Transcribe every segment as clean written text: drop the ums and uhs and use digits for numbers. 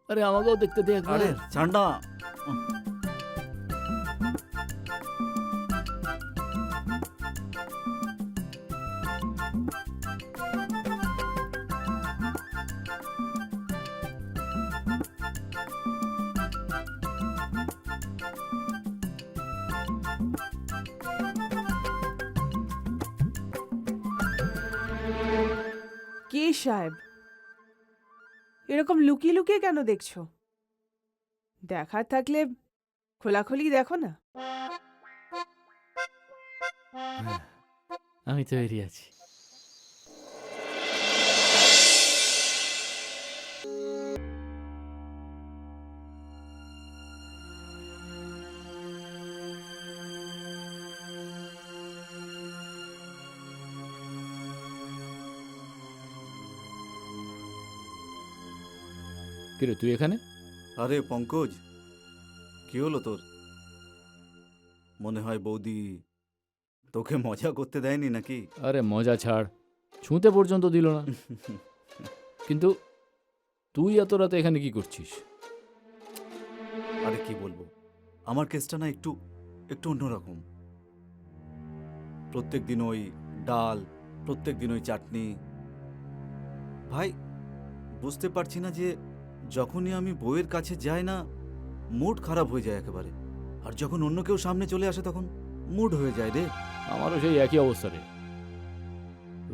আরে আমাকেও দেখতে দে একবার। আরে ছাড় না। কে সাহেব, এরকম লুকিয়ে লুকিয়ে কেন দেখছো? দেখার থাকলে খোলাখুলি দেখো না। হ্যাঁ, আমি তৈরি আছি। কিরে তুই এখানে? আরে পঙ্কজ, কি হলো তোর? মনে হয় বৌদি তোকে মজা করতে দেয়নি নাকি? আরে মজা ছাড়, ছুঁতে পর্যন্ত দিল না। কিন্তু তুই এত রাতে এখানে কি করছিস? আরে কি বলবো, আমার কেসটা না একটু একটু অন্যরকম। প্রত্যেক দিন ওই ডাল, প্রত্যেক দিন ওই চাটনি। ভাই বুঝতে পারছি না যে যখনই আমি বউয়ের কাছে যাই না, মুড খারাপ হয়ে যায় একেবারে। আর যখন অন্য কেউ সামনে চলে আসে তখন মুড হয়ে যায় রে। আমারও সেই একই অবস্থা রে।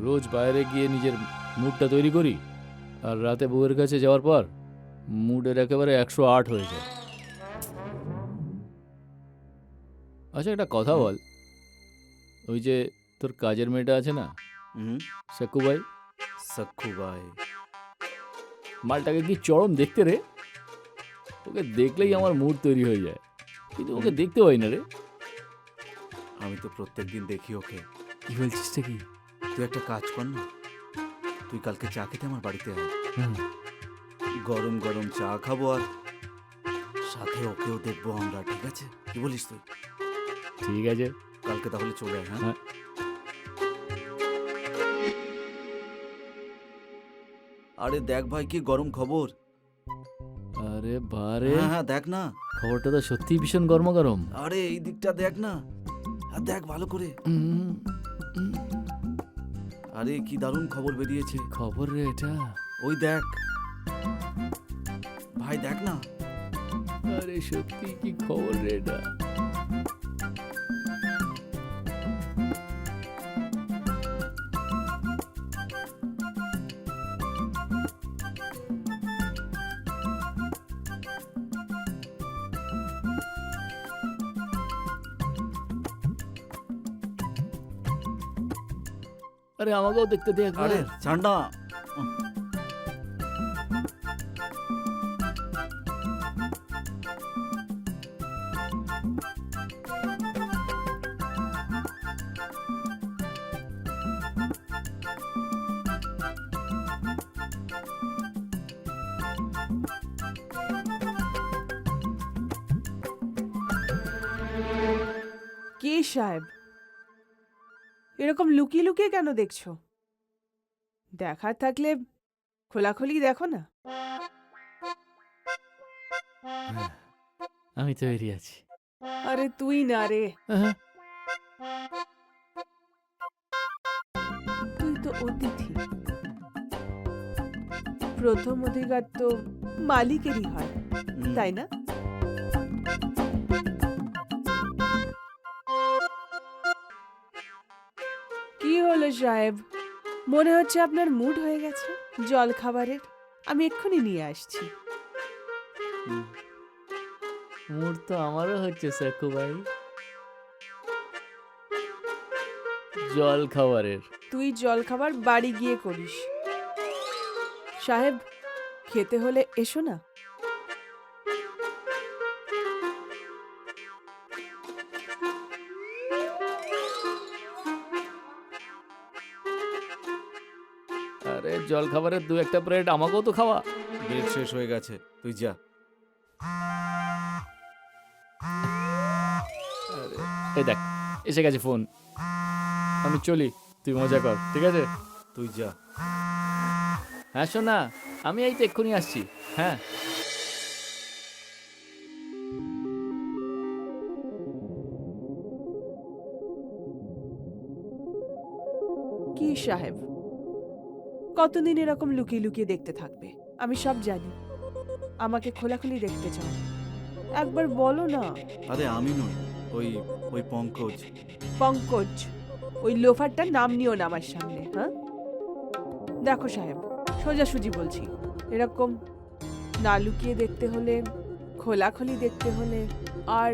রোজ বাইরে গিয়ে নিজের মুডটা তৈরি করি, আর রাতে বউয়ের কাছে যাওয়ার পর মুডের একেবারে 108 হয়ে যায়। আচ্ছা একটা কথা বল, ওই যে তোর কাজের মেয়েটা আছে না, হুম, সাকু ভাই, সাক্ষু ভাই। মালটাকে কি চরম দেখতে রে। ওকে দেখলেই আমার মুড তৈরি হয়ে যায়, কিন্তু ওকে দেখতে পাই না রে। আমি তো প্রত্যেক দিন দেখি ওকে। কি বলছিস কি? তুই একটা কাজ কর না, তুই কালকে চা খেতে আমার বাড়িতে আয়। হুম, গরম গরম চা খাবো আর সাথে ওকেও দেখবো আমরা, ঠিক আছে? কি বলিস তুই? ঠিক আছে। কালকে তাহলে চলে আয়। হ্যাঁ, হ্যাঁ। আরে দেখ ভাই কি গরম খবর। আরে বারে, হ্যাঁ হ্যাঁ দেখ না। খবরটা তো সত্যি ভীষণ গরমাগরম। আরে এই দিকটা দেখ না, আর দেখ ভালো করে। উম, উম, আরে কি দারুণ খবর বেরিয়েছে। খবর রে এটা। ওই দেখ ভাই, দেখ না। আরে সত্যি কি খবর রে এটা? আরে আমাকেও দেখতে দে একবার। আরে ছাড় না। কে সাহেব, এরকম লুকিয়ে লুকিয়ে কেন দেখছো? দেখার থাকলে খোলাখুলি দেখো না। হ্যাঁ, আমি তৈরি আছি। আরে তুই না রে, হ্যাঁ, তুই তো অতিথি। প্রথম অধিকার তো মালিকেরই হয়, হুম, তাই না? কি হলো সাহেব, মনে হচ্ছে আপনার মুড হয়ে গেছে জল খাবারের। আমি এক্ষুনি নিয়ে আসছি। মুড তো আমারও হচ্ছে সাকু ভাই, জল খাবারের। তুই জল খাবার বাড়ি গিয়ে করিস। সাহেব, খেতে হলে এসো না। আরে জল খাবারের দু একটা প্লেট আমাকেও তো খাওয়া। ব্রেক শেষ হয়ে গেছে, তুই যা। আরে এই দেখ, এসে গেছে ফোন। আমি চলি, তুই মজা কর, ঠিক আছে? তুই যা। হ্যাঁ শোনা, আমি এই তো এক্ষুনি আসছি। হ্যাঁ কি সাহেব, কতদিন এরকম লুকিয়ে লুকিয়ে দেখতে থাকবে? আমি সব জানি। আমাকে খোলাখুলি দেখতে চাও, একবার বলো না। আরে আমি নই, ওই ওই পঙ্কজ। পঙ্কজ? ওই লোফারটার নাম নিও না আমার সামনে, হ্যাঁ? দেখো সাহেব, সোজাসুজি বলছি, এরকম না লুকিয়ে দেখতে হলে, খোলাখুলি দেখতে হলে, আর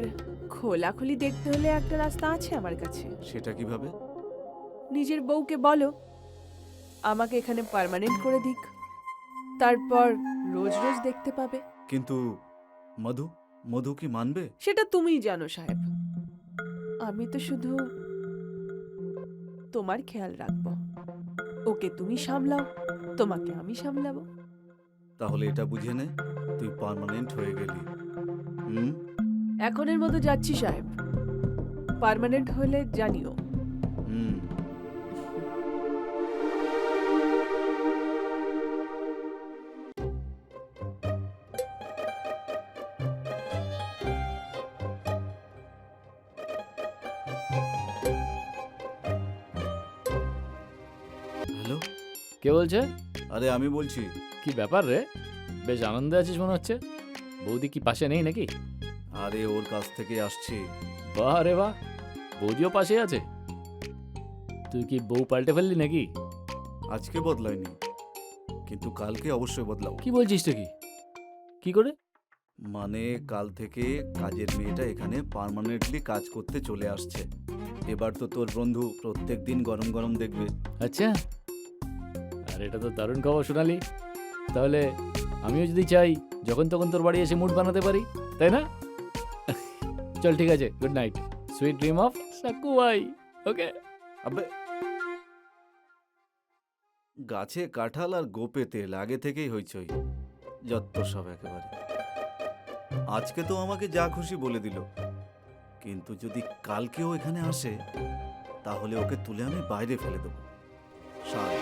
খোলাখুলি দেখতে হলে একটা রাস্তা আছে আমার কাছে। সেটা কিভাবে? নিজের বউকে বলো আমাকে এখানে পার্মানেন্ট করে দিক, তারপর রোজ রোজ দেখতে পাবে। কিন্তু মধু, মধু কি মানবে? সেটা তুমিই জানো সাহেব, আমি তো শুধু তোমার খেয়াল রাখবো। ওকে তুমি সামলাও, তোমাকে আমি সামলাবো। তাহলে এটা বুঝে নে, তুই পার্মানেন্ট হয়ে গেলি। হুম। এখনের মতো যাচ্ছি সাহেব, পার্মানেন্ট হলে জানিও। হুম। হ্যালো। কে বলছে? আরে আমি বলছি। কি ব্যাপার রে, বেশ আনন্দে আছিস মনে হচ্ছে। বৌদি কি পাশে নেই নাকি? আরে ওর কাছ থেকে আসছি। বাহ রে বাহ, বৌদিও পাশে আছে। তুই কি বউ পাল্টে ফেললি নাকি? আজকে বদলায়নি, কিন্তু কালকে অবশ্যই বদলাবো। কি বলছিস তুই? কি করে? মানে কাল থেকে কাজের মেয়েটা এখানে পার্মানেন্টলি কাজ করতে চলে আসছে। এবার তো তোর বন্ধু প্রত্যেক দিন গরম গরম দেখবে। আচ্ছা, আর এটা তো দারুণ খবর শোনালি। তাহলে আমিও যদি চাই যখন তখন তোর বাড়ি এসে মুড বানাতে পারি, তাই না? চল ঠিক আছে, good night, sweet dream of Saku ভাই। ওকে। আবে, গাছে কাঁঠাল আর গোপে তেল আগে থেকেই হইচই, যত সব একেবারে। আজকে তো আমাকে যা খুশি বলে দিল, কিন্তু যদি কালকেও এখানে আসে তাহলে ওকে তুলে আমি বাইরে ফেলে দেবো। শালা।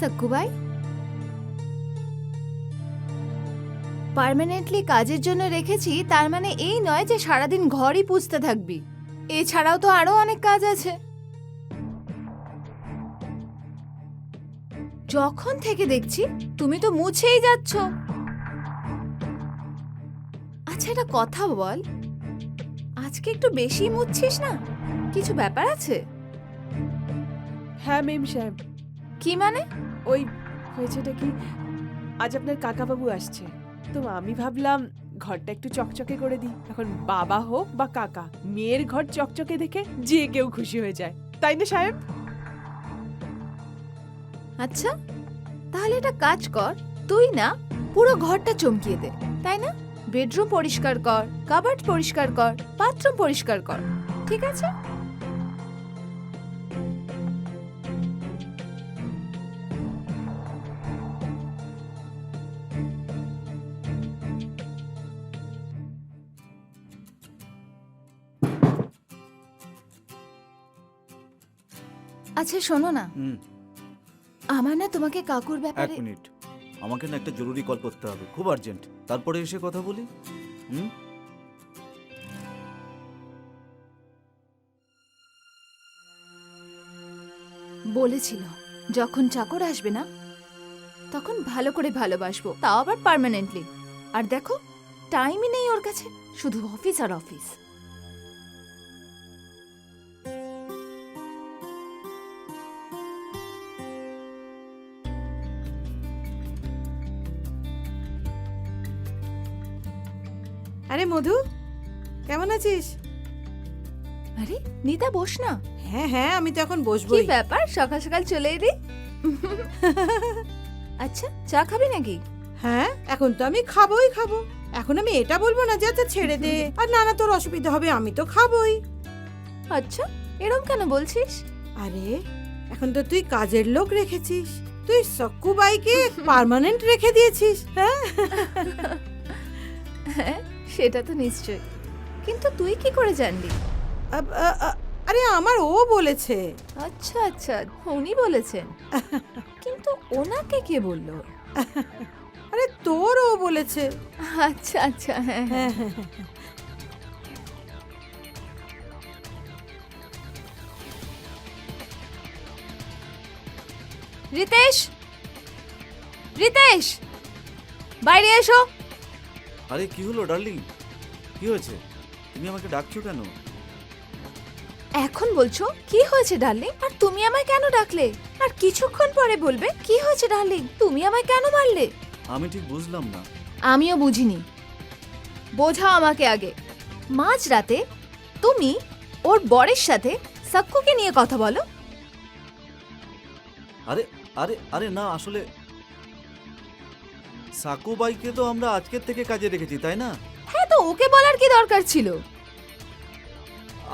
সাক্কু ভাই, পার্মানেন্টলি কাজের জন্য রেখেছি তার মানে এই নয় যে সারাদিন ঘরই পুছতে থাকবি। এছাড়াও তো আরো অনেক কাজ আছে। যখন থেকে দেখছি তুমি তো মুছেই যাচ্ছ। আচ্ছা, একটা কথা বল, আজকে একটু বেশি মুছছিস না? কিছু ব্যাপার আছে? হ্যাঁ মেম সাহেব। কি মানে? ওই হয়েছেটা কি, আজ আপনার কাকাবাবু আসছে, তো আমি ভাবলাম ঘরটা একটু চকচকে করে দিই। এখন বাবা হোক বা কাকা, মেয়ের ঘর চকচকে দেখে যে কেউ খুশি হয়ে যায়, তাই না সাহেব? আচ্ছা, তাহলে একটা কাজ কর, তুই না পুরো ঘরটা চমকিয়ে দে, তাই না? বেডরুম পরিষ্কার কর, কাবার্ড পরিষ্কার কর, বাথরুম পরিষ্কার কর, ঠিক আছে? আচ্ছা শোনো না, আমার না তোমাকে কাকুর এক ব্যাপারে। মিনিট, আমাকে না একটা জরুরি কল করতে হবে, খুব আর্জেন্ট, তারপরে এসে কথা বলি। হুম। বলেছিল যখন চাকর আসবে না তখন ভালো করে ভালোবাসবো, তাও আবার পার্মানেন্টলি। আর দেখো টাইমই নেই ওর কাছে, শুধু অফিস আর অফিস। আরে মধু, কেমন আছিস? আরে নিতা, বস না। হ্যাঁ হ্যাঁ, আমি তো এখন কি বসবোই। ব্যাপার, সকাল সকাল চলে এলি? আচ্ছা, চা খাবি নাকি? হ্যাঁ, এখন তো আমি খাবোই খাবো। এখন আমি এটা বলবো না যে আচ্ছা ছেড়ে দে, আর না না তোর অসুবিধা হবে, আমি তো খাবোই। আচ্ছা, এরম কেন বলছিস? আরে এখন তো তুই কাজের লোক রেখেছিস, তুই সক্কু বাইকে পার্মানেন্ট রেখে দিয়েছিস। হ্যাঁ হ্যাঁ, সেটা তো নিশ্চয়, কিন্তু তুই কি করে জানলি? আরে আমার ও বলেছে। আচ্ছা আচ্ছা, উনি বলেছেন। কিন্তু ওনাকে কে বললো? আরে তোর ও বলেছে। আচ্ছা আচ্ছা, হ্যাঁ হ্যাঁ। হ্যাঁ হ্যাঁ হ্যাঁ। রিতেশ, রিতেশ, বাইরে এসো। আরে কি হলো ডার্লিং, কি হয়েছে? তুমি আমাকে ডাকছো কেন? এখন বলছো কি হয়েছে ডার্লিং, আর তুমি আমায় কেন ডাকলে? আর কিছুক্ষণ পরে বলবে কি হয়েছে ডার্লিং, তুমি আমায় কেন মারলে? আমি ঠিক বুঝলাম না। আমিও বুঝিনি, বোঝাও আমাকে আগে। মাঝরাতে তুমি ওর বরের সাথে সাক্কুকে নিয়ে কথা বলো? আরে আরে আরে না, আসলে সাকু বাইকে তো আমরা আজকের থেকে কাজে রেখেছি, তাই না? হ্যাঁ, তো ওকে বলার কি দরকার ছিল?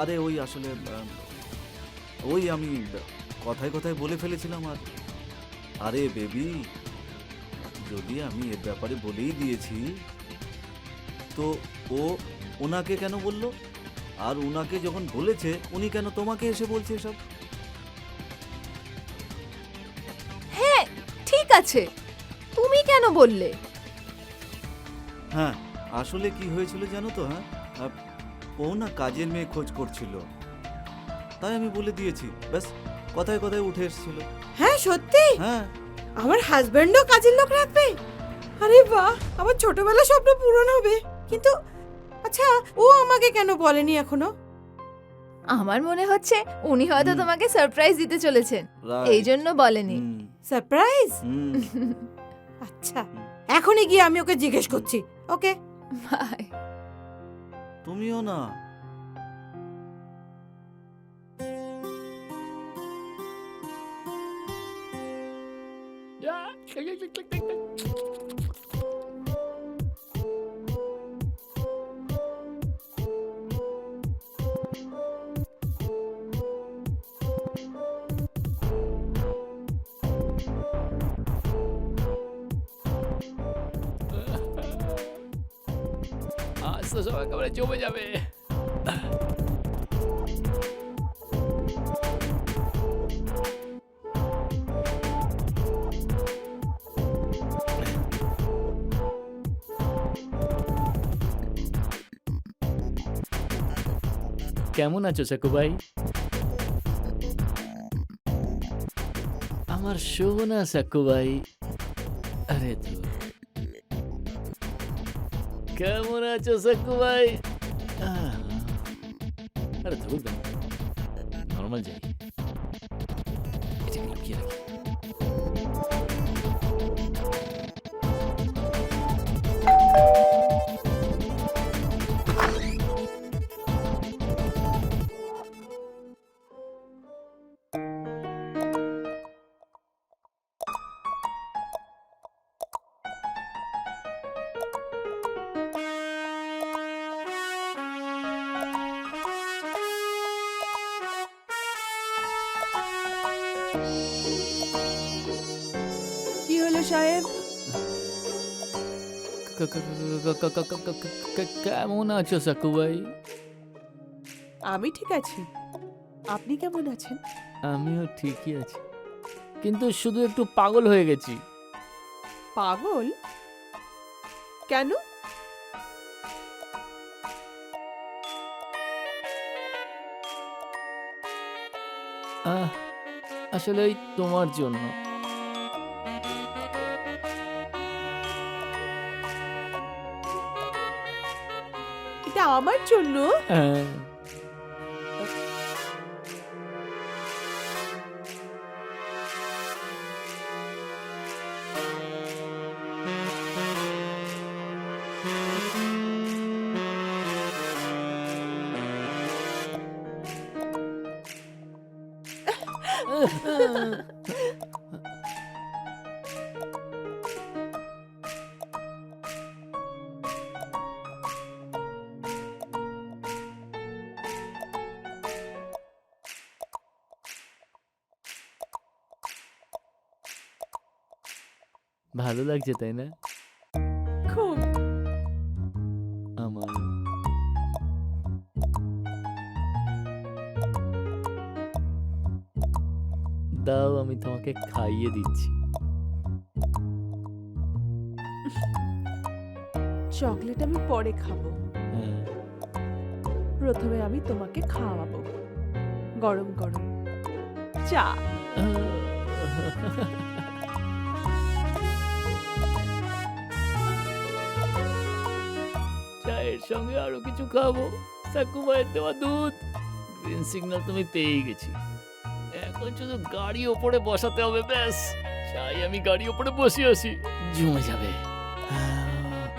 আরে ওই আসলে ওই আমি কথায় কথায় বলে ফেলেছিলাম। আর আরে বেবি, যদি আমি এর ব্যাপারে বলেই দিয়েছি তো ও ওনাকে কেন বললো? আর ওনাকে যখন বলেছে উনি কেন তোমাকে এসে বলছে এসব? হ্যাঁ ঠিক আছে, তুমি কেন বললে? হ্যাঁ, আসলে কি হয়েছিল জানো তো? হ্যাঁ, ও না কাজের মেয়ে খোঁজ করছিল, তাই আমি বলে দিয়েছি, ব্যাস কথায় কথায় উঠে এসেছিল। হ্যাঁ সত্যি, হ্যাঁ, আমার হাজবেন্ডও কাজের লোক রাখবে? আরে বাহ, আমার ছোটবেলা স্বপ্ন পূরণ হবে। কিন্তু আচ্ছা, ও আমাকে কেন বলেনি এখনো? আমার মনে হচ্ছে উনি হয়তো হুম। তোমাকে সারপ্রাইজ দিতে চলেছেন, right. এই জন্য বলেনি। হুম, সারপ্রাইজ? হুম। আচ্ছা, এখনই গিয়ে আমি ওকে জিজ্ঞেস করছি। ওকে। বাই। তুমিও না। আজ তো সব একেবারে জমে যাবে। কেমন আছো সাকু ভাই? আমার সোনা সাকু ভাই। আরে তো কেমন আছো সাকু ভাই? আরে ধরুন নর্মাল যাই, এটাকে লুকিয়ে রাখি। কি হলো সাহেব? কেমন আছো সাকু ভাই? আমি ঠিক আছি, আপনি কেমন আছেন? আমিও ঠিকই আছি, কিন্তু শুধু একটু পাগল হয়ে গেছি। পাগল কেন? আসলে ওই তোমার জন্য। এটা আমার জন্য? হ্যাঁ। ভালো লাগছে তাই না খুব। আমার? দাও আমি তোমাকে খাইয়ে দিচ্ছি। চকলেট আমি পরে খাবো, হ্যাঁ। প্রথমে আমি তোমাকে খাওয়াবো গরম গরম চা। চায়ের সঙ্গে আরো কিছু খাবো। সাকুবাইয়ের দেওয়া দুধ। গ্রিন সিগন্যাল তুমি পেয়ে গেছি, এখন শুধু গাড়ি ওপরে বসাতে হবে, ব্যাস। চাই আমি গাড়ি ওপরে বসে আসি, জমে যাবে।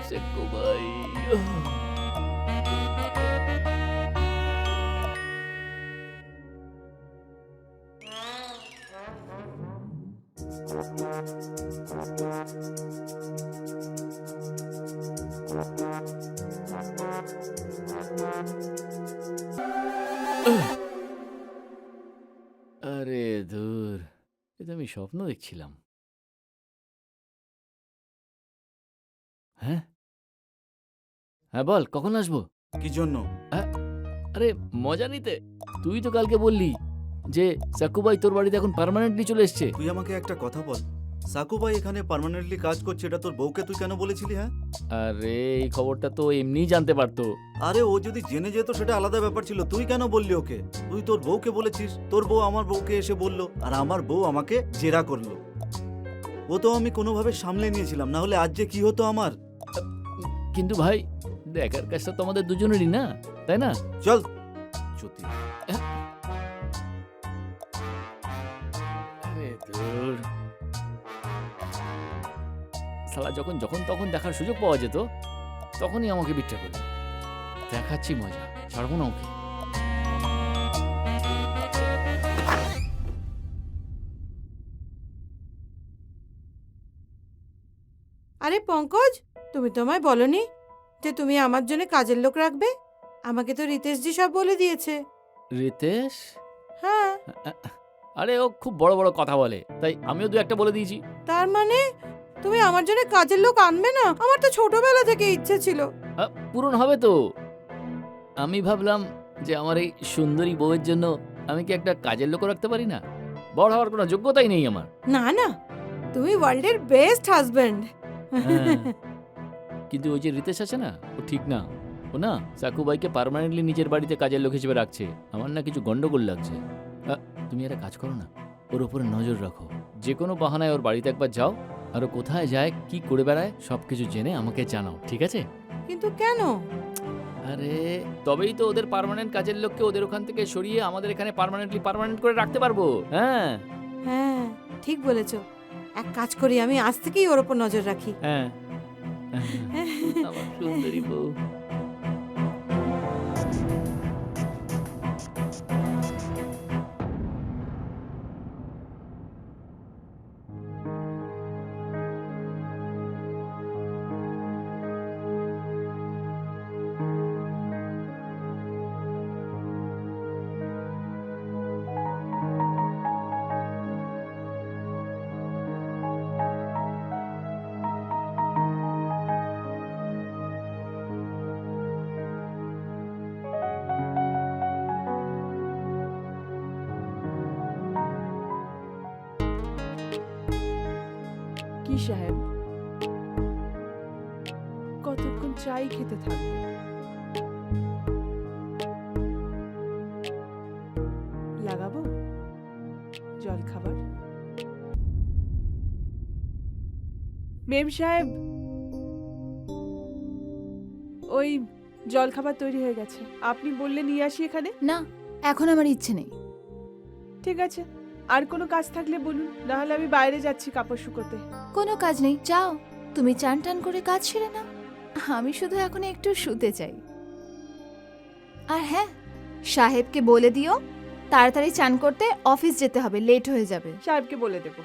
সাকুবাই, আরে ধুর, এটা আমি স্বপ্ন দেখছিলাম। হ্যাঁ হ্যাঁ, বল কখন আসবো? কি জন্য? আরে মজা নিতে। তুই তো কালকে বললি যে সাকুবাই তোর বাড়িতে এখন পার্মানেন্টলি চলে এসছে। তুই আমাকে একটা কথা বল, সাকুবাই এখানে পার্মানেন্টলি কাজ করছে, এটা তোর বউকে তুই কেন বলেছিলি? হ্যাঁ, আরে এই খবরটা তো এমনিই জানতে পারতো। আরে ও যদি জেনে যেত সেটা আলাদা ব্যাপার ছিল, তুই কেন বললি ওকে? তুই তোর বউকে বলেছিস, তোর বউ আমার বউকে এসে বললো, আর আমার বউ আমাকে জেরা করলো। ও তো আমি কোনোভাবে সামলে নিয়েছিলাম, না হলে আজ যে কি হতো আমার। কিন্তু ভাই, দেখার কাজটা তো আমাদের দুজনেরই না, তাই না? চল সত্যি। আরে ধুর, শালা যখন যখন তখন দেখার সুযোগ পাওয়া যেত তখনই আমাকে বিট্টা করলো। দেখাচ্ছি মজা, ছাড়বো না ওকে। আরে পঙ্কজ, তুমি তো আমায় বলনি যে তুমি আমার জন্য কাজের লোক রাখবে। আমাকে তো রিতেশজি সব বলে দিয়েছে। রিতেশ? হ্যাঁ, আরে ও খুব বড় বড় কথা বলে, তাই আমিও দু একটা বলে দিয়েছি। তার মানে তুমি আমার জন্য কাজের লোক আনবে না? আমার তো ছোটবেলা থেকে ইচ্ছে ছিল। পূরণ হবে তো। আমি ভাবলাম যে আমার এই সুন্দরী বউয়ের জন্য আমি কি একটা কাজের লোক রাখতে পারি না? বড় হওয়ার কোনো যোগ্যতাই নেই আমার। না না, তুমি ওয়ার্ল্ডের বেস্ট হাজবেন্ড। হ্যাঁ, কিন্তু ওই যে রিতেশ আছে না, ও ঠিক না। ও না সাকুবাইকে পার্মানেন্টলি নিজের বাড়িতে কাজের লোক হিসেবে রাখছে। আমার না কিছু গন্ডগোল লাগছে। তুমি একটা কাজ করো না, ওর উপরে নজর রাখো। যে কোনো বাহানায় ওর বাড়িতে একবার যাও, আর ও কোথায় যায়, কি করে বেড়ায়, সবকিছু জেনে আমাকে জানাও, ঠিক আছে? কিন্তু কেন? আরে তবেই তো ওদের পার্মানেন্ট কাজের লোককে ওদের ওখান থেকে সরিয়ে আমাদের এখানে পার্মানেন্ট করে রাখতে পারবো। হ্যাঁ হ্যাঁ, ঠিক বলেছো। এক কাজ করি, আমি আজ থেকেই ওর উপর নজর রাখি। হ্যাঁ, আমার সুন্দরী বউ। কি সাহেব, কতক্ষণ চাই খেতে থাকবে? লাগাবো জল খাবার? মেম সাহেব, ওই জলখাবার তৈরি হয়ে গেছে, আপনি বললে নিয়ে আসি এখানে। না, এখন আমার ইচ্ছে নেই। ঠিক আছে, আর কোনো কাজ থাকলে বলুন, না হলে আমি বাইরে যাচ্ছি কাপড় শুকোতে। কোনো কাজ নেই, যাও তুমি চান টান করে কাজ সেরে নাও। আমি শুধু এখন একটু শুতে চাই। আর হ্যাঁ, সাহেবকে বলে দিও তাড়াতাড়ি চান করতে, অফিস যেতে হবে, লেট হয়ে যাবে। সাহেবকে বলে দেবো।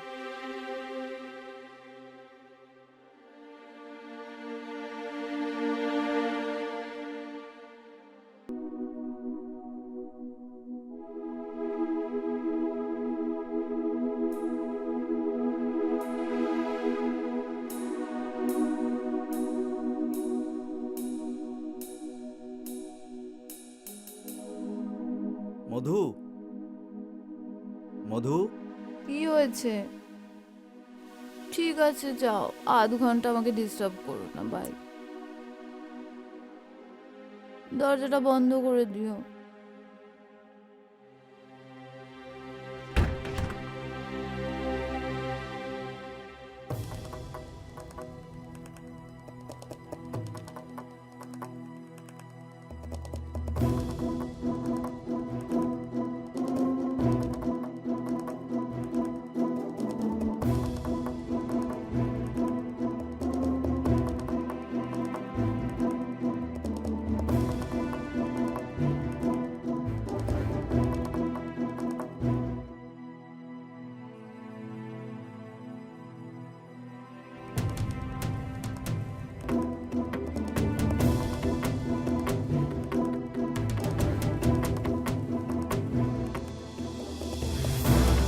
মধু, মধু, কি হয়েছে? ঠিক আছে যাও, আধ ঘন্টা আমাকে ডিস্টার্ব করো না, বাই। দরজাটা বন্ধ করে দিও।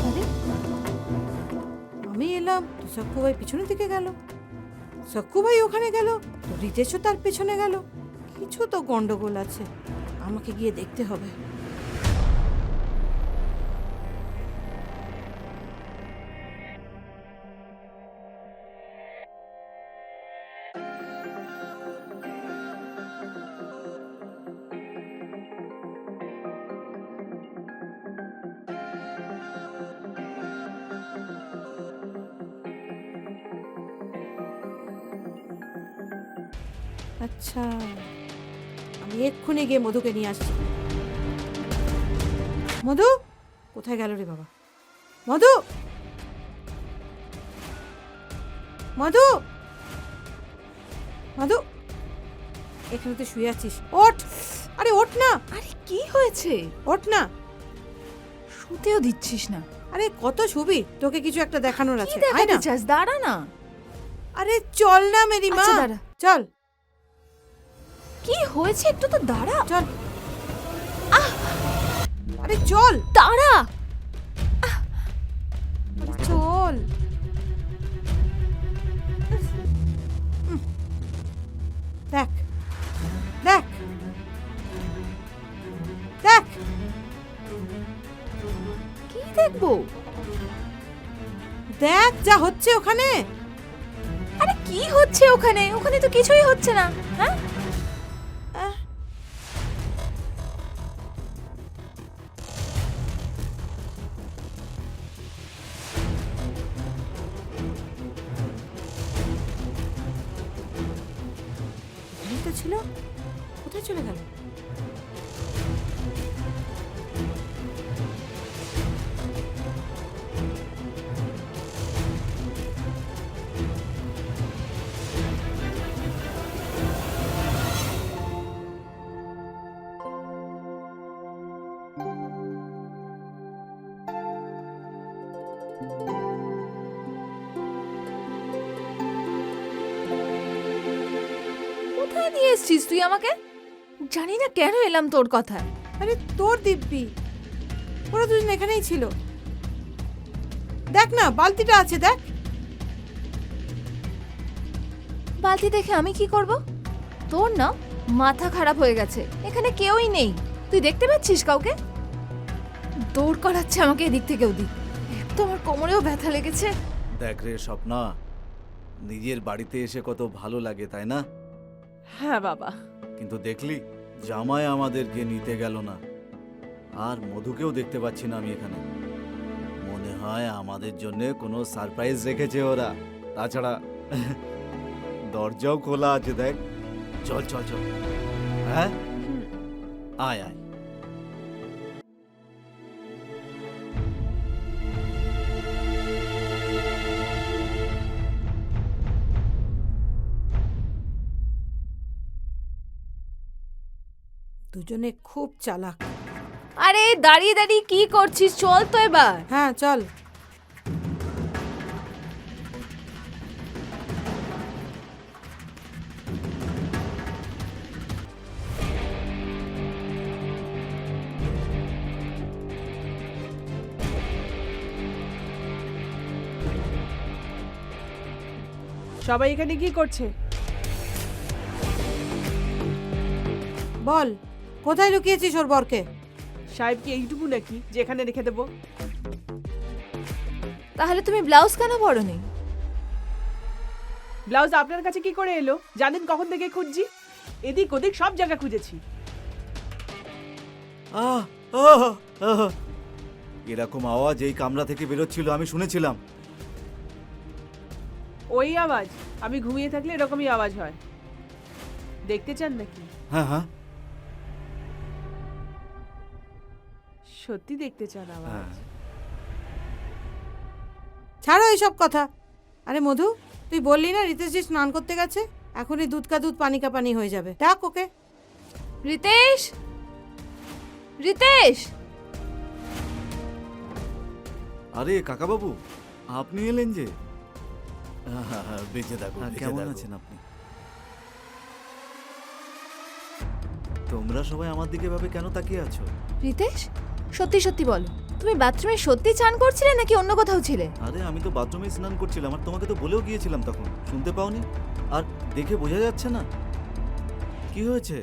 আরে আমি এলাম তো সক্কু ভাই পিছনের দিকে গেল, সক্কু ভাই ওখানে গেল তো রিতেশও তার পেছনে গেল। কিছু তো গন্ডগোল আছে, আমাকে গিয়ে দেখতে হবে। আচ্ছা, আমি এক্ষুনি গিয়ে মধুকে নিয়ে আসছি। মধু কোথায় গেল রে বাবা? মধু, মধু, মধু, এখানে তো শুয়ে আছিস, ওঠ। আরে ওঠ না, আরে কি হয়েছে? ওঠ না। শুতেও দিচ্ছিস না। আরে কত শুবি, তোকে কিছু একটা দেখানোর কি আছে, আয় দেখাতে না। চাস? দাঁড়া না। আরে চল না মেরি মা, আচ্ছা, দাঁড়া। চল কি হয়েছে একটু তো দাঁড়া। চল। আরে চল, দাঁড়া। আরে চল। দেখ দেখ দেখ, কি দেখবো? দেখ যা হচ্ছে ওখানে। আরে কি হচ্ছে ওখানে? ওখানে তো কিছুই হচ্ছে না। হ্যাঁ, আহ, এখানেই তো ছিল, কোথায় চলে গেল? কোথায় নিয়ে এসেছিস তুই আমাকে? জানি না কেন এলাম তোর কথায়। আরে তোর দিব্যি, ওরা দুজন এখানেই ছিল। দেখ না, বালতিটা আছে, দেখ। বালতি দেখে আমি কি করব? তোর না মাথা খারাপ হয়ে গেছে, এখানে কেউই নেই। তুই দেখতে পাচ্ছিস কাউকে? দৌড় করাচ্ছে আমাকে এদিক থেকে ওদিক। একটু আমার কোমরেও ব্যথা লেগেছে। দেখ রে স্বপ্না, নিজের বাড়িতে এসে কত ভালো লাগে তাই না? হ্যাঁ বাবা, কিন্তু দেখলি জামাই আমাদেরকে নিতে গেল না, আর মধুকেও দেখতে পাচ্ছি না আমি এখানে। মনে হয় আমাদের জন্য কোনো সারপ্রাইজ রেখেছে ওরা। তাছাড়া দরজাও খোলা আছে, দেখ। চল চল চল, হ্যাঁ হুম। আয় আয়। দুজনে খুব চালাক। আরে দাঁড়িয়ে দাঁড়িয়ে কি করছিস, চল তো এবার। হ্যাঁ চল। সবাই এখানে কি করছে? বল, কোথায় লুকিয়েছিস ওর বরকে? সাহেব কি এইটুকু নাকি যে এখানে রেখে দেবো? তাহলে তুমি ব্লাউজ কেন পরোনি? ব্লাউজ আপনার কাছে কি করে এলো? জানেন কখন থেকে খুঁজছি? এদিক ওদিক সব জায়গা খুঁজেছি। আহ আহ আহ। এরকম আওয়াজ এই কামরা থেকে বেরোচ্ছিল, আমি শুনেছিলাম। ওই আওয়াজ? আমি ঘুমিয়ে থাকলে এরকমই আওয়াজ হয়। দেখতে চান নাকি? হ্যাঁ হ্যাঁ সত্যি দেখতে চান আওয়াজ? হ্যাঁ। ছাড়ো এইসব কথা। আরে মধু, তুই বললি না রিতেশজি স্নান করতে গেছে? এখনই দুধ কা দুধ পানি কা পানি হয়ে যাবে। ডাক ওকে। রিতেশ, রিতেশ। আরে কাকাবাবু, আপনি এলেন যে? বেঁচে থাকো। কেমন আছেন আপনি? তোমরা সবাই আমার দিকে ভাবে কেন তাকিয়ে আছো? রিতেশ, সত্যি সত্যি বলো, তুমি বাথরুমে সত্যি চান করছিলে নাকি অন্য কোথাও ছিলে? আরে আমি তো বাথরুমে স্নান করছিলাম, আর তোমাকে তো বলেও গিয়েছিলাম তখন, শুনতে পাওনি? আর দেখে বোঝা যাচ্ছে না? কি হয়েছে?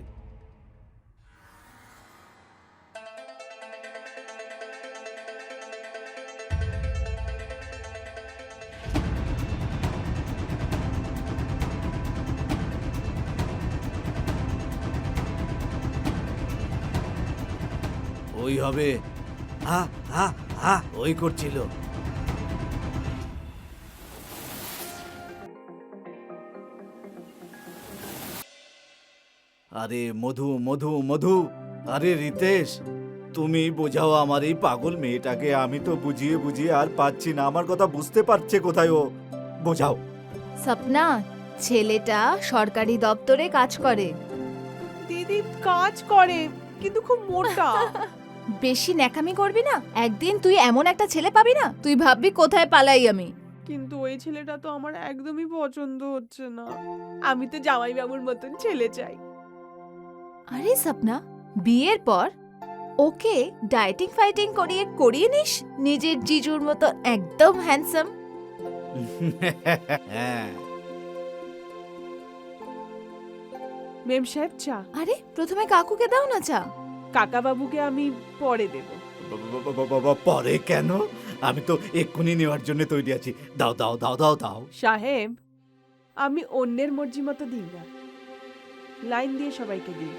ওই হবে। হা হা হা ওই করছিল। আরে মধু মধু মধু, আরে রিতেশ, তুমি বোঝাও আমার এই পাগল মেয়েটাকে। আমি তো বুঝিয়ে বুঝিয়ে আর পাচ্ছি না, আমার কথা বুঝতে পারছে কোথায় ও? বোঝাও। স্বপ্না, ছেলেটা সরকারি দপ্তরে কাজ করে। দিদি কাজ করে কিন্তু খুব মোটা। বেশি ন্যাকামি করবি না, একদিন তুই এমন একটা ছেলে পাবি না, তুই ভাববি কোথায় পালাই আমি। কিন্তু ওই ছেলেটা তো আমার একদমই পছন্দ হচ্ছে না। আমি তো জামাইবাবুর মতন ছেলে চাই। আরে স্বপ্না, বিয়ের পর ওকে ডায়েটিং ফাইটিং করিয়ে নিস নিজের জিজুর মতো একদম হ্যান্ডসাম। হ্যাঁ। মেম সাহেব চা। আরে প্রথমে কাকুকে দাও না চা। কাকা বাবুকে আমি পরে দেব। পরে কেন? আমি তো এক্ষুনি নেওয়ার জন্য তৈরি আছি। দাও দাও দাও দাও দাও। সাহেব, আমি অন্যের মর্জি মতো দিই না, লাইন দিয়ে সবাইকে দিই।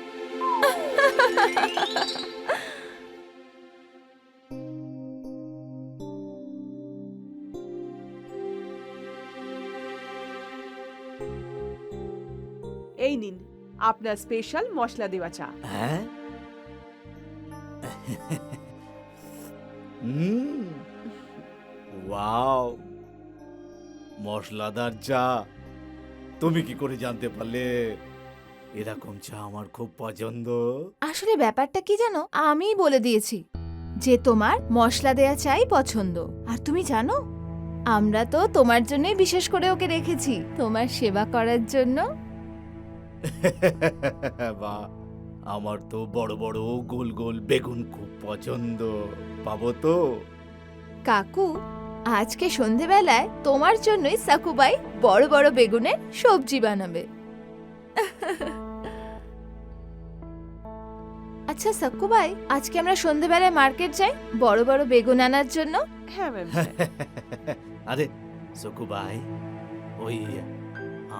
এই নিন আপনার স্পেশাল মশলা দেওয়া চা। হ্যাঁ। ওয়াও, মশলাদার চা। তুমি কি করে জানতে পারলে? এরকম চা আমার খুব পছন্দ। আসলে ব্যাপারটা কি জানো, আমিই বলে দিয়েছি যে তোমার মশলা দেয়া চাই পছন্দ। আর তুমি জানো, আমরা তো তোমার জন্যই বিশেষ করে ওকে রেখেছি, তোমার সেবা করার জন্য। বাহ, আমার তো বড় বড় গোল গোল বেগুন খুব পছন্দ। পাবো তো? কাকু, আজকে সন্ধেবেলায় তোমার জন্যই সাকুবাই বড় বড় বেগুনের সবজি বানাবে। আচ্ছা সাকুবাই, আজকে আমরা সন্ধেবেলায় মার্কেট যাই বড় বড় বেগুন আনার জন্য। হ্যাঁ ম্যাম। আরে সকু ভাই, ওই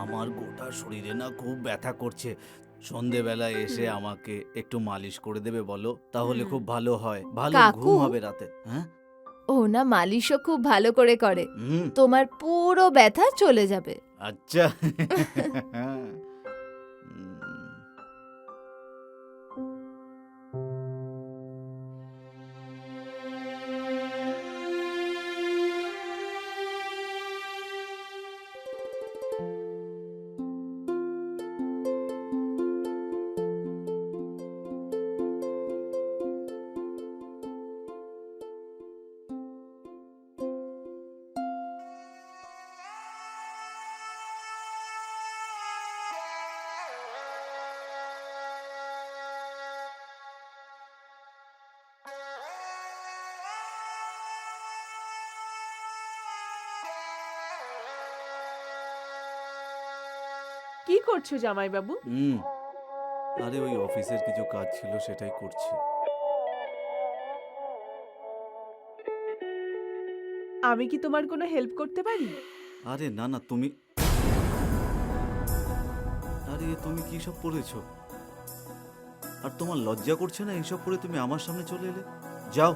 আমার গোটা শরীরে না খুব ব্যথা করছে। সন্ধেবেলায় এসে আমাকে একটু মালিশ করে দেবে বলো, তাহলে খুব ভালো হয়, ভালো কাকু? ঘুম হবে রাতে। হ্যাঁ। ও না, মালিশও খুব ভালো করে করে, হুম, তোমার পুরো ব্যথা চলে যাবে। আচ্ছা। কি করছো জামাইবাবু? আরে ওই অফিসের কিছু কাজ ছিল সেটাই করছি। আমি কি তোমার কোনো হেল্প করতে পারি? আরে না না, তুমি আরে তুমি কি সব পড়েছো? আর তোমার লজ্জা করছে না এইসব পরে তুমি আমার সামনে চলে এলে? যাও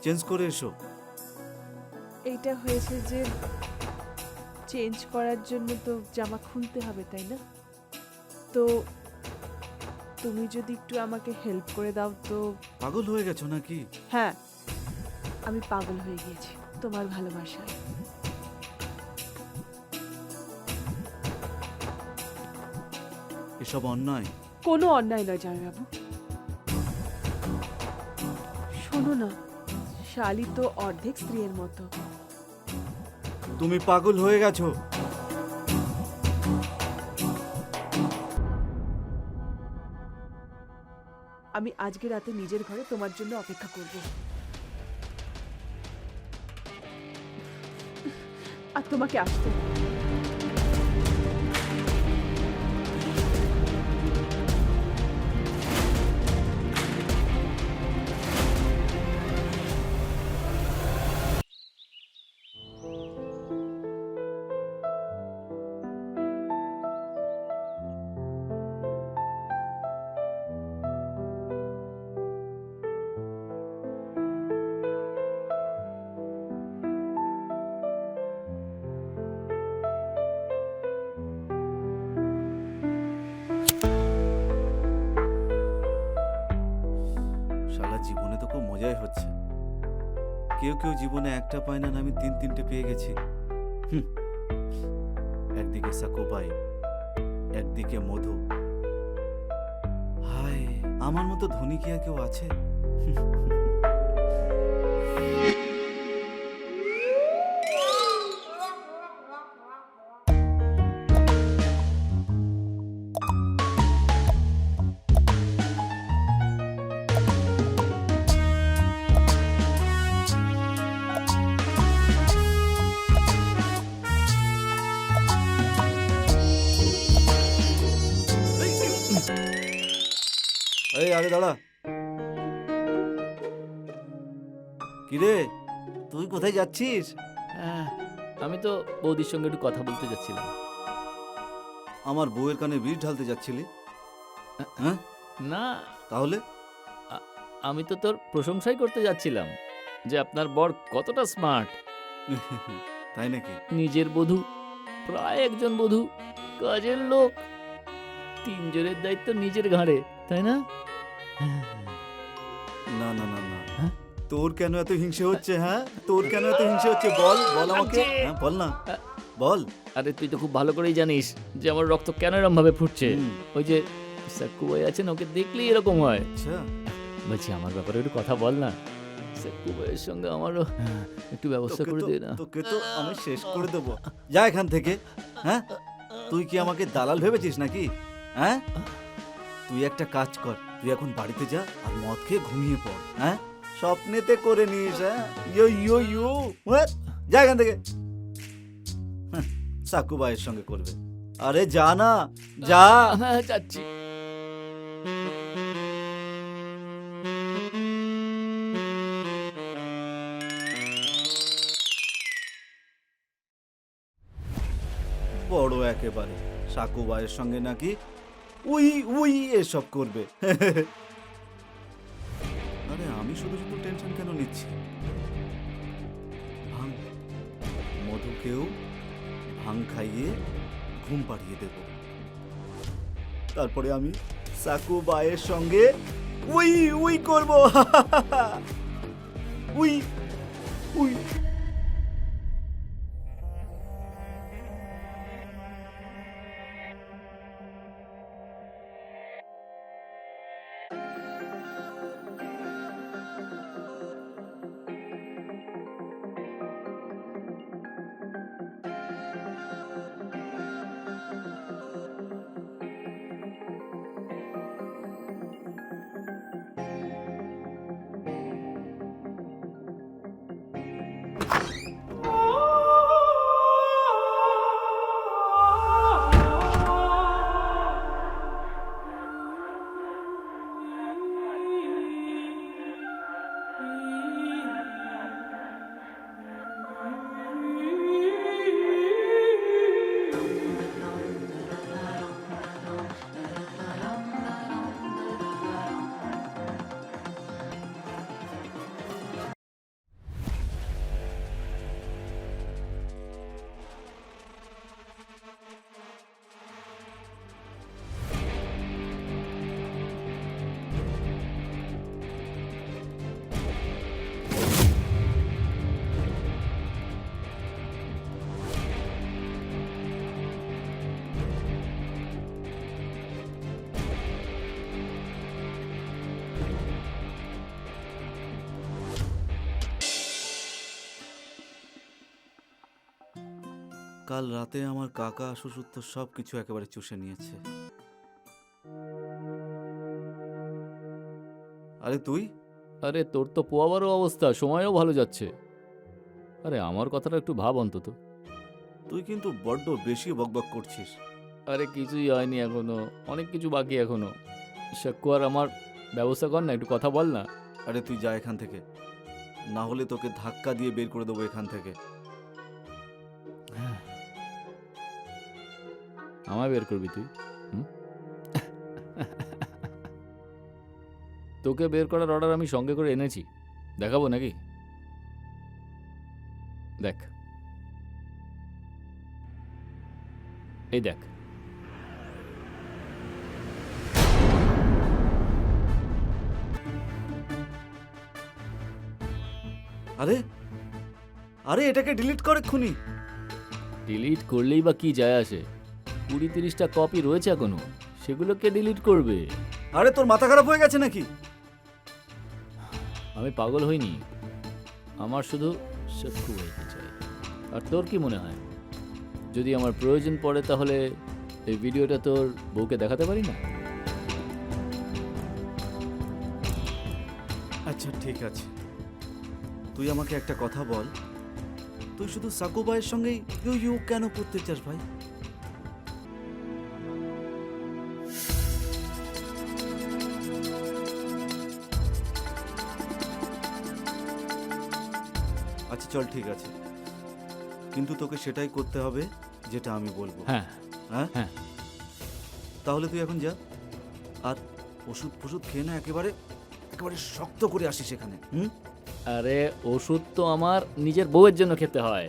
চেঞ্জ করে এসো। এইটা হয়েছে যে চেঞ্জ করার জন্য তো জামা খুলতে হবে, তাই না? তো তুমি যদি একটু আমাকে হেল্প করে দাও তো। পাগল হয়ে গেছো নাকি? হ্যাঁ, আমি পাগল হয়ে গিয়েছি তোমার ভালোবাসায়। এসব অন্যায়। কোনো অন্যায় নয় জামাইবাবু। শোনো না, শালি তো অর্ধেক স্ত্রীর মতো। তুমি পাগল হয়ে গেছো। আমি আজকে রাতে নিজের ঘরে তোমার জন্য অপেক্ষা করব। আর তোমাকে আসতে শালা জীবনে তো খুব মজাই হচ্ছে। কেউ কেউ জীবনে একটা পায় না, আমি তিন তিনটে পেয়ে গেছি। একদিকে সাকুবাই, একদিকে মধু। হায়, আমার মতো ধনী কি আর কেউ আছে? এই আরে দাঁড়া। কিরে, তুই কোথায় যাচ্ছিস? আমি তো বৌদির সঙ্গে একটু কথা বলতে যাচ্ছিলাম। আমার বউয়ের কানে বিষ ঢালতে যাচ্ছিলি? হ্যাঁ, না, তাহলে? আমি তো তোর প্রশংসাই করতে যাচ্ছিলাম যে আপনার বর কতটা স্মার্ট। তাই নাকি? নিজের বধূ, প্রায় একজন বধূ, কাজের লোক, তিনজনের দায়িত্ব নিজের ঘাড়ে, তাই না? না না না না, হ্যাঁ? তোর কেন এত হিংসে হচ্ছে? হ্যাঁ, তোর কেন এত হিংসে হচ্ছে? বল বল আমাকে। আছে। হ্যাঁ, বল না, বল। আরে তুই তো খুব ভালো করেই জানিস যে আমার রক্ত কেন এরম ভাবে ফুটছে। হুম, ওই যে সাক্কু ভাই আছেন, ওকে দেখলেই এরকম হয়। আচ্ছা, বলছি আমার ব্যাপারে একটু কথা বল না। সাক্কু ভাইয়ের সঙ্গে আমারও একটু ব্যবস্থা করে দে না। তোকে তো আমি শেষ করে দেবো। যা এখান থেকে। হ্যাঁ, তুই কি আমাকে দালাল ভেবেছিস নাকি? হ্যাঁ, তুই একটা কাজ কর, তুই এখন বাড়িতে যা আর মদ খেয়ে ঘুমিয়ে পড়। হ্যাঁ, স্বপ্নেতে করে নিস। হ্যাঁ, ইয়ো ইয়ো ইয়ো, হোয়াট? যা এখান থেকে। সাকু ভাইয়ের সঙ্গে করবে। আরে যা না, যা। হ্যাঁ, যাচ্ছি। বড় একেবারে সাকু ভাইয়ের সঙ্গে নাকি উই উই এসব করবে। আরে আমি শুধু শুধু টেনশন কেন নিচ্ছি? ভাঙ, মধুকেও ভাঙ খাইয়ে ঘুম পাড়িয়ে দেব, তারপরে আমি সাকুবাইয়ের সঙ্গে উই উই করব। We we. কাল রাতে আমার কাকা শ্বশুর তো সব কিছু একেবারে চুষে নিয়েছে। আরে তুই? আরে তোর তো পোয়াবারও অবস্থা, সময়ও ভালো যাচ্ছে। আরে আমার কথাটা একটু ভাব অন্তত। তুই কিন্তু বড্ড বেশি বকবক করছিস। আরে কিছুই হয়নি এখনো, অনেক কিছু বাকি এখনো। সাক্কু আর আমার ব্যবস্থা কর না, একটু কথা বল না। আরে তুই যা এখান থেকে, না হলে তোকে ধাক্কা দিয়ে বের করে দেবো এখান থেকে। আমায় বের করবি তুই? তোকে বের করার অর্ডার আমি সঙ্গে করে এনেছি, দেখাবো নাকি? দেখ, এই দেখ। আরে আরে এটাকে ডিলিট কর এক্ষুনি। ডিলিট করলেই বা কি যায় আসে? 20-30টা কপি রয়েছে এখনো, সেগুলোকে ডিলিট করবে। আরে তোর মাথা খারাপ হয়ে গেছে নাকি? আমি পাগল হইনি, আমার শুধু সাক্কু ভাইকে চাই। আর তোর কি মনে হয়, যদি আমার প্রয়োজন পড়ে তাহলে এই ভিডিওটা তোর বউকে দেখাতে পারি না? আচ্ছা ঠিক আছে, তুই আমাকে একটা কথা বল, তুই শুধু সাকুবাইয়ের সঙ্গেই ইউ ইউ কেন করতে চাস ভাই? আচ্ছা চল ঠিক আছে, কিন্তু তোকে সেটাই করতে হবে যেটা আমি বলবো। হ্যাঁ হ্যাঁ হ্যাঁ। তাহলে তুই এখন যা, আর ওষুধ ফষুধ খেয়ে না একেবারে একেবারে শক্ত করে আসিস এখানে। আরে ওষুধ তো আমার নিজের বউয়ের জন্য খেতে হয়,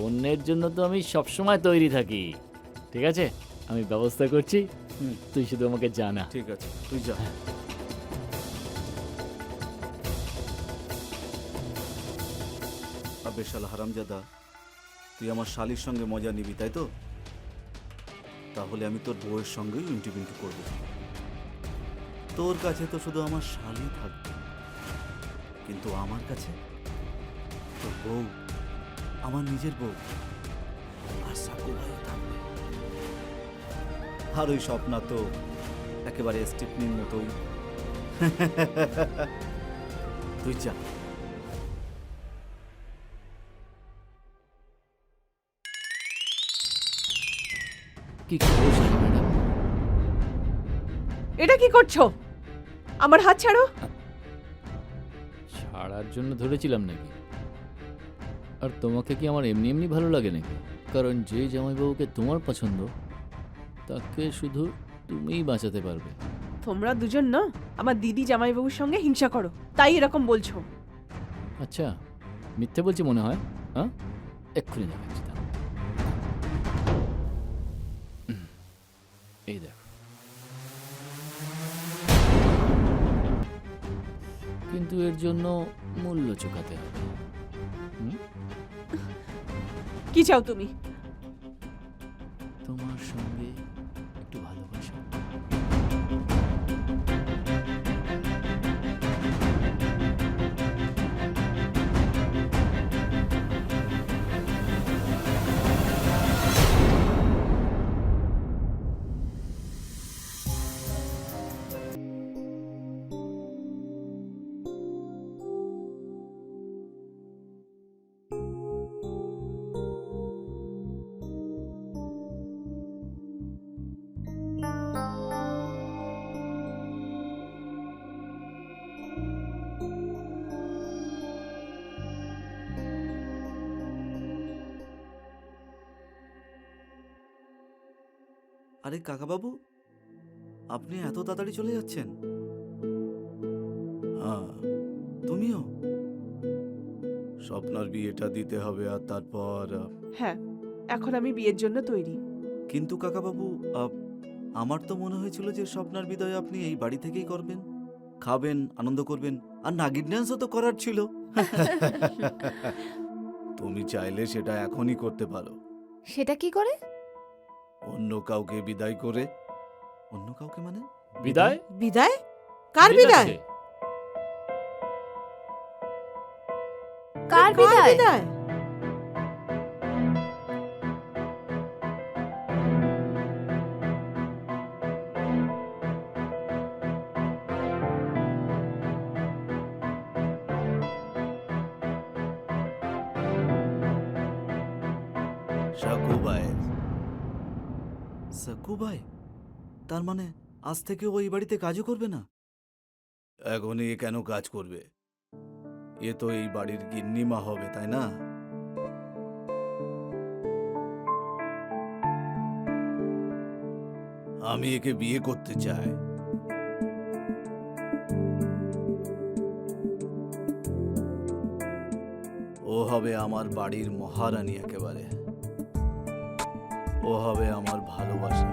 অন্যের জন্য তো আমি সবসময় তৈরি থাকি। ঠিক আছে, আমি ব্যবস্থা করছি, তুই শুধু আমাকে জানা। ঠিক আছে তুই যা। আবে শালা হারামজাদা, তুই আমার শালির সঙ্গে মজা নিবি তাই তো? তাহলে আমি তোর বউয়ের সঙ্গেই ইন্টিপিন্টি করব। তোর কাছে তো শুধু আমার শালি থাকবে, কিন্তু আমার কাছে তোর বউ, আমার নিজের বউ আর সাকু ভাই থাকবে। আর ওই স্বপ্না তো একেবারে স্টিফনির মতোই। তুই যা। কি করছ ম্যাডাম? এটা কি করছো? আমার হাত ছাড়ো। ছাড়ার জন্য ধরেছিলাম নাকি? আর তোমাকে কি আমার এমনি এমনি ভালো লাগে নাকি? কারণ যে জামাইবাবুকে তোমার পছন্দ তাকে শুধু তুমিই বাঁচাতে পারবে। তোমরা দুজন না আমার দিদি জামাইবাবুর সঙ্গে হিংসা করো, তাই এরকম বলছো। আচ্ছা, মিথ্যে বলছি মনে হয়? হ্যাঁ, এক্ষুনি দেখাচ্ছি। দাঁড়াও। এই দেখো, কিন্তু এর জন্য মূল্য চোকাতে হবে। হুম? কি চাও তুমি? তোমার সঙ্গে একটু ভালোবাসা। আরে কাকাবাবু, আপনি এত তাড়াতাড়ি চলে যাচ্ছেন? হ্যাঁ, তুমিও? স্বপ্নার বিয়েটা দিতে হবে আর তারপর হ্যাঁ, এখন আমি বিয়ের জন্য তৈরি। কিন্তু কাকাবাবু, আমার তো মনে হয়েছিল যে স্বপ্নার বিদায় আপনি এই বাড়ি থেকেই করবেন, খাবেন, আনন্দ করবেন, আর নাগিন ডান্সও তো করার ছিল। তুমি চাইলে সেটা এখনই করতে পারো, সেটা কি করে? অন্য কাউকে বিদায় করে। অন্য কাউকে মানে? বিদায়? বিদায়? কার কে বিদায়? যাচ্ছে? কার কার বিদায়? বিদায়? সাকুবাই। সাকুবাই? তার মানে আজ থেকে ওই বাড়িতে কাজও করবে না? এখন এ কেন কাজ করবে? এ তো এই বাড়ির গিন্নিমা হবে, তাই না? আমি একে বিয়ে করতে চাই। ও হবে আমার বাড়ির মহারানী একেবারে। ও হবে আমার ভালোবাসা।